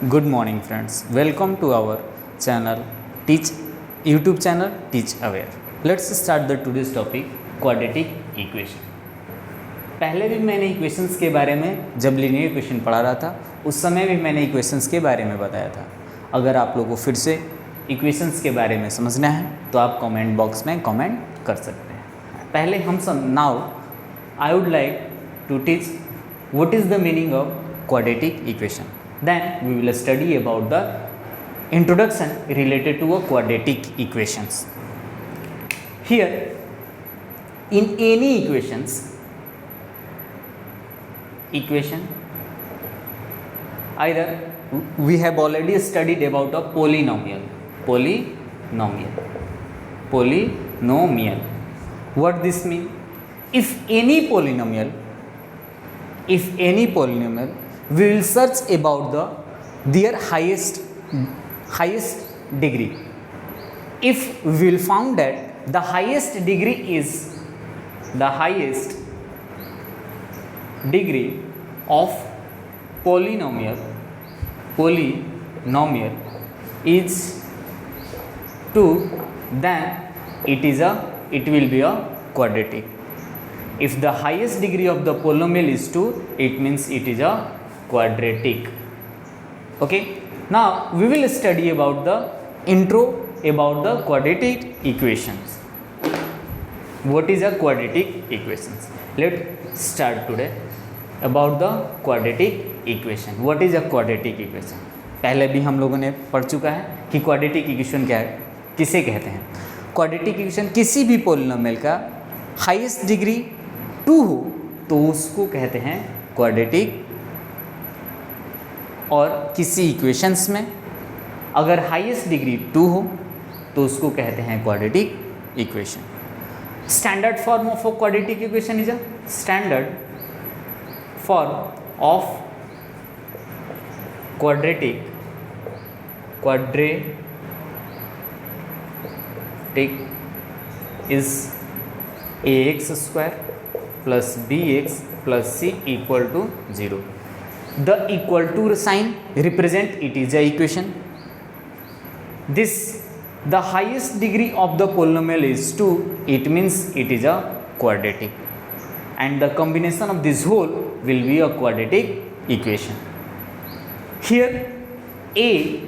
Good morning friends, welcome to our channel YouTube channel Teach Aware. Let's start the today's topic quadratic equation. पहले भी मैंने equations के बारे में जब लीनियर इक्वेशन पढ़ा रहा था उस समय भी मैंने इक्वेशंस के बारे में बताया था. अगर आप लोगों को फिर से इक्वेशंस के बारे में समझना है तो आप कमेंट बॉक्स में कमेंट कर सकते हैं. पहले हम now I would like to teach what is the meaning of quadratic equation. Then we will study about the introduction related to a quadratic equations. Here in any equation either we have already studied about a polynomial. What this mean? If any polynomial we will search about their highest degree. If we will found that the highest degree of polynomial is 2, then it will be a quadratic. If the highest degree of the polynomial is 2, it means it is a quadratic. Okay, now we will study about the intro about the quadratic equations. What is a quadratic equations? Let's start today about the quadratic equation. What is a quadratic equation? पहले भी हम लोगों ने पढ़ चुका है कि quadratic equation क्या है, किसे कहते हैं. quadratic equation किसी भी पोलिनोमियल का हाईएस्ट डिग्री 2 हो तो उसको कहते हैं क्वाड्रेटिक. और किसी इक्वेशंस में अगर हाईएस्ट डिग्री 2 हो तो उसको कहते हैं quadratic equation. Standard form of a quadratic equation is a standard form of quadratic is ax square plus bx plus c equal to 0. The equal to sign represent it is a equation. The highest degree of the polynomial is 2, it means it is a quadratic, and the combination of this whole will be a quadratic equation. Here a,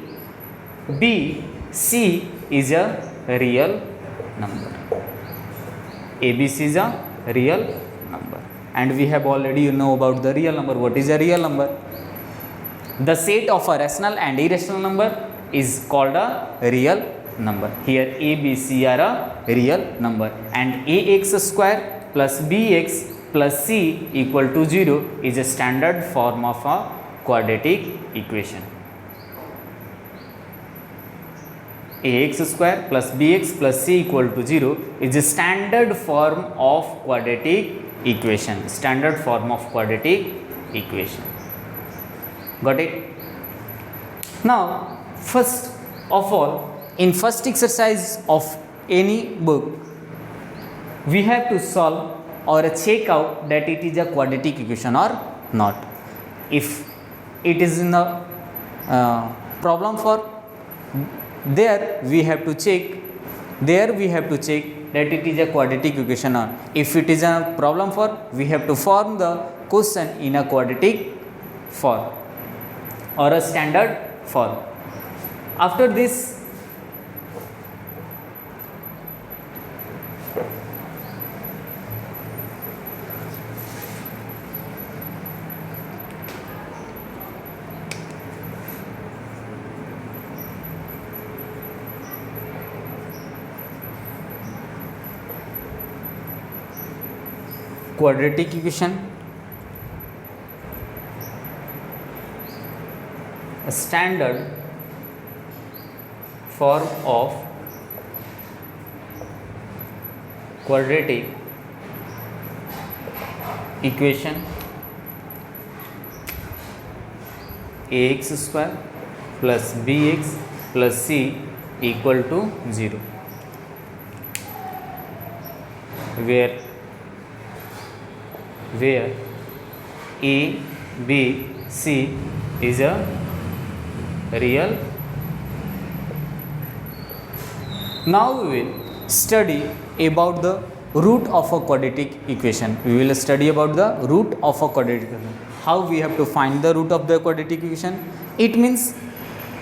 b, c is a real number. ABC is a real number, and we have already know about the real number. What is a real number? The set of a rational and irrational number is called a real number. Here A, B, C are a real number, and ax square plus bx plus c equal to 0 is a standard form of a quadratic equation. ax square plus bx plus c equal to 0 is a standard form of quadratic equation. Standard form of quadratic equation. Got it? Now, first of all, in first exercise of any book, we have to solve or check out that it is a quadratic equation or not. If it is in the problem for, there we have to check that it is a quadratic equation or if it is a problem for, we have to form the question in a quadratic form or a standard form. After this, quadratic equation, a standard form of quadratic equation, ax square plus bx plus c equal to 0, where A, B, C is a real. Now we will study about the root of a quadratic equation. We will study about the root of a quadratic equation. How we have to find the root of the quadratic equation? It means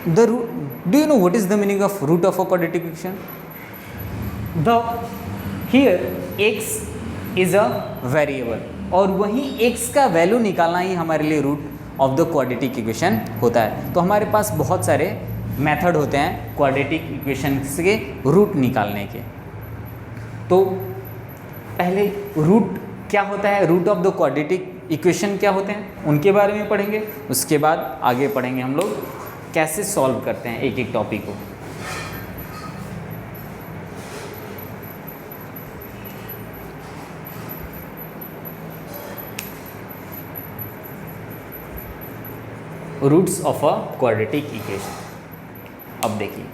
the root. Do you know what is the meaning of root of a quadratic equation? Here x is a variable और वहीं x का value निकालना ही हमारे लिए root of the quadratic equation होता है. तो हमारे पास बहुत सारे मेथड होते हैं क्वाड्रेटिक इक्वेशन के रूट निकालने के. तो पहले रूट क्या होता है, root of the quadratic equation क्या होते हैं उनके बारे में पढ़ेंगे. उसके बाद आगे पढ़ेंगे हम लोग कैसे सॉल्व करते हैं एक एक टॉपिक को. Roots of a quadratic equation. अब देखिए,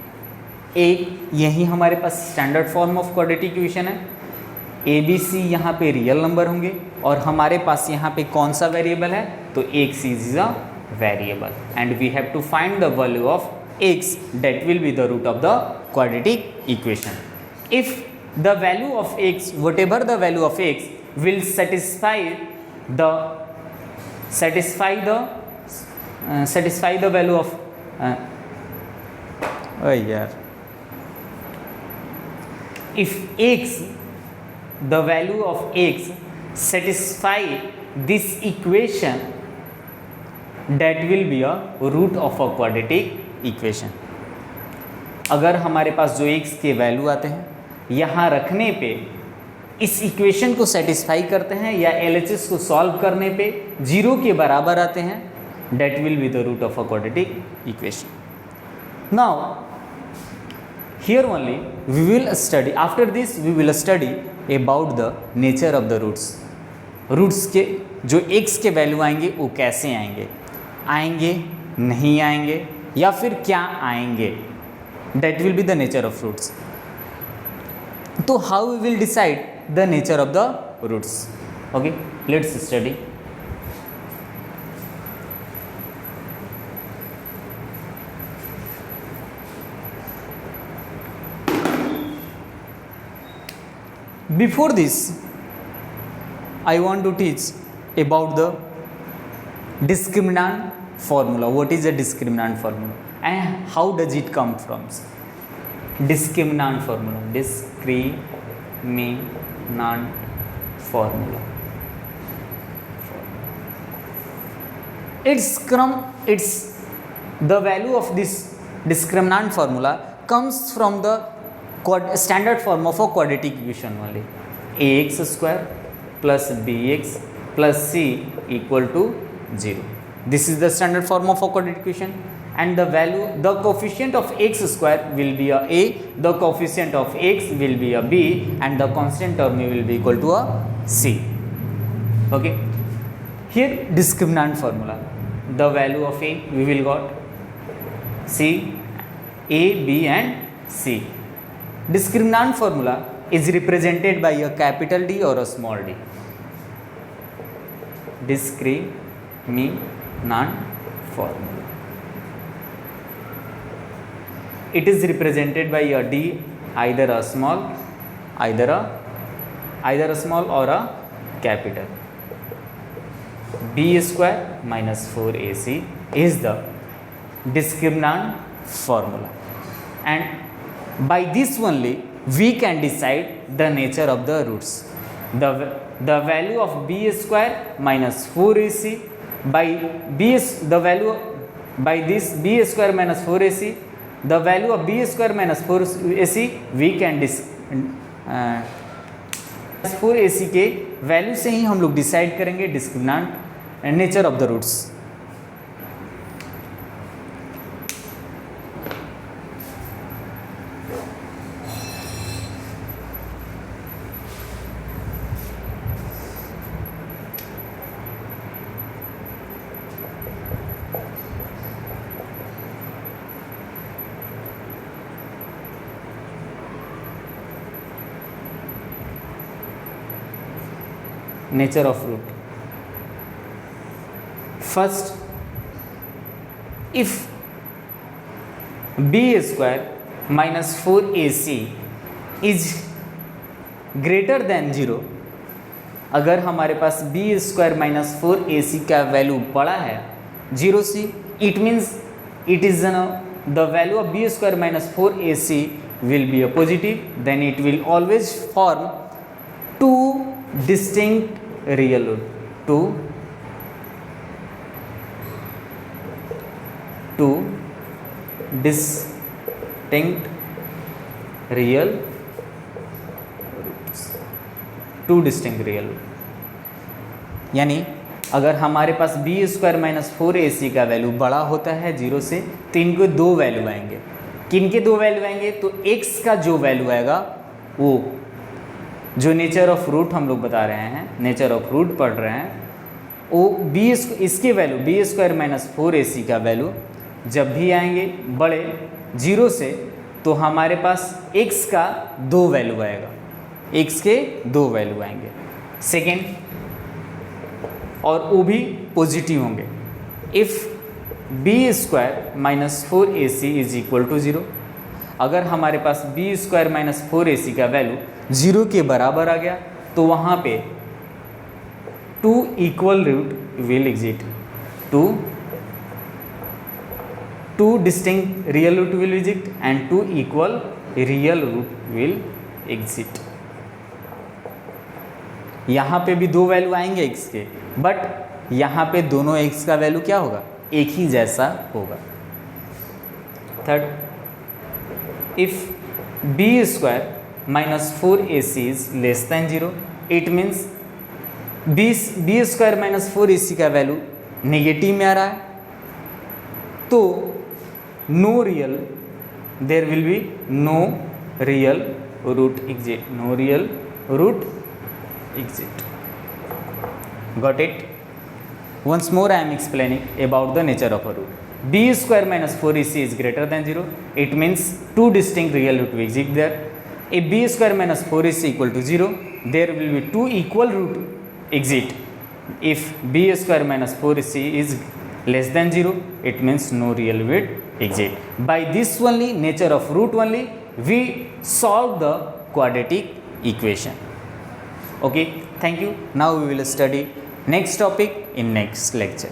एक यही हमारे पास standard form of quadratic equation है. ए बी सी यहाँ पे रियल नंबर होंगे और हमारे पास यहाँ पे कौन सा वेरिएबल है, तो X is a variable and we have to find the value of X that will be the root of the quadratic equation. If the value of X, whatever the value of X will satisfy the value of if x, the value of x satisfy this equation, that will be a root of a quadratic equation. अगर हमारे पास जो x के value आते हैं यहाँ रखने पे इस इक्वेशन को सेटिस्फाई करते हैं या LHS को सॉल्व करने पे जीरो के बराबर आते हैं, that will be the root of a quadratic equation. Now here only we will study, after this we will study about the nature of the roots. Roots के जो x के वैल्यू आएंगे वो कैसे आएंगे, नहीं आएंगे या फिर क्या आएंगे, that will be the nature of roots. तो how we will decide the nature of the roots? Okay, let's study. Before this, I want to teach about the discriminant formula. What is a discriminant formula and how does it come from? Discriminant formula. It's the value of this discriminant formula comes from the standard form of a quadratic equation only. ax square plus bx plus c equal to 0. This is the standard form of a quadratic equation, and the coefficient of x square will be a, the coefficient of x will be a b, and the constant term will be equal to a c. Okay, here discriminant formula, the value of a we will got c, a, b and c. Discriminant formula is represented by a capital D or a small d. Discriminant formula. It is represented by a D, either a small or a capital. B square minus 4ac is the discriminant formula, and by this only we can decide the nature of the roots. The value of b square minus 4ac by this b square minus 4ac, the value of b square minus 4ac we can 4ac के value से ही हम लोग decide करेंगे discriminant nature of the roots. nature of root. First, if B square minus 4ac is greater than 0, अगर हमारे पास B square minus 4ac का value बड़ा है 0 से, it means it is the value of b square minus 4ac will be a positive, then it will always form two distinct real root, two distinct real roots, two distinct real root. यानी अगर हमारे पास B square minus 4ac का value बड़ा होता है 0 से, तो इनके दो वैल्यू आएंगे। किनके दो वैल्यू आएंगे? तो x का जो वैल्यू आएगा वो जो नेचर ऑफ रूट हम लोग बता रहे हैं, नेचर ऑफ रूट पढ़ रहे हैं, वो इसके value B square minus 4ac का वैल्यू जब भी आएंगे बड़े 0 से, तो हमारे पास x का दो वैल्यू आएगा, x के दो वैल्यू आएंगे। सेकेंड, और वो भी पॉजिटिव होंगे। If B square minus 4ac is equal to 0, अगर हमारे पास बी स्क्वायर माइनस 4ac का वैल्यू 0 के बराबर आ गया, तो वहाँ पे two equal root will exit, two distinct real root will exit and two equal real root will exit. यहाँ पे भी दो वैल्यू आएंगे x के, बट यहाँ पे दोनों x का वैल्यू क्या होगा? एक ही जैसा होगा। Third, if B square minus 4ac is less than 0, it means B square minus 4ac का वैल्यू नेगेटिव में आ रहा है, तो no real, there will be no real root exit, no real root exit. Got it? Once more I am explaining about the nature of a root. b square minus 4ac is greater than 0. It means two distinct real root will exist there. If b square minus 4ac equal to 0, there will be two equal root exist. If b square minus 4ac is less than 0, it means no real root exist. By this only, nature of root only, we solve the quadratic equation. Okay, thank you. Now we will study next topic in next lecture.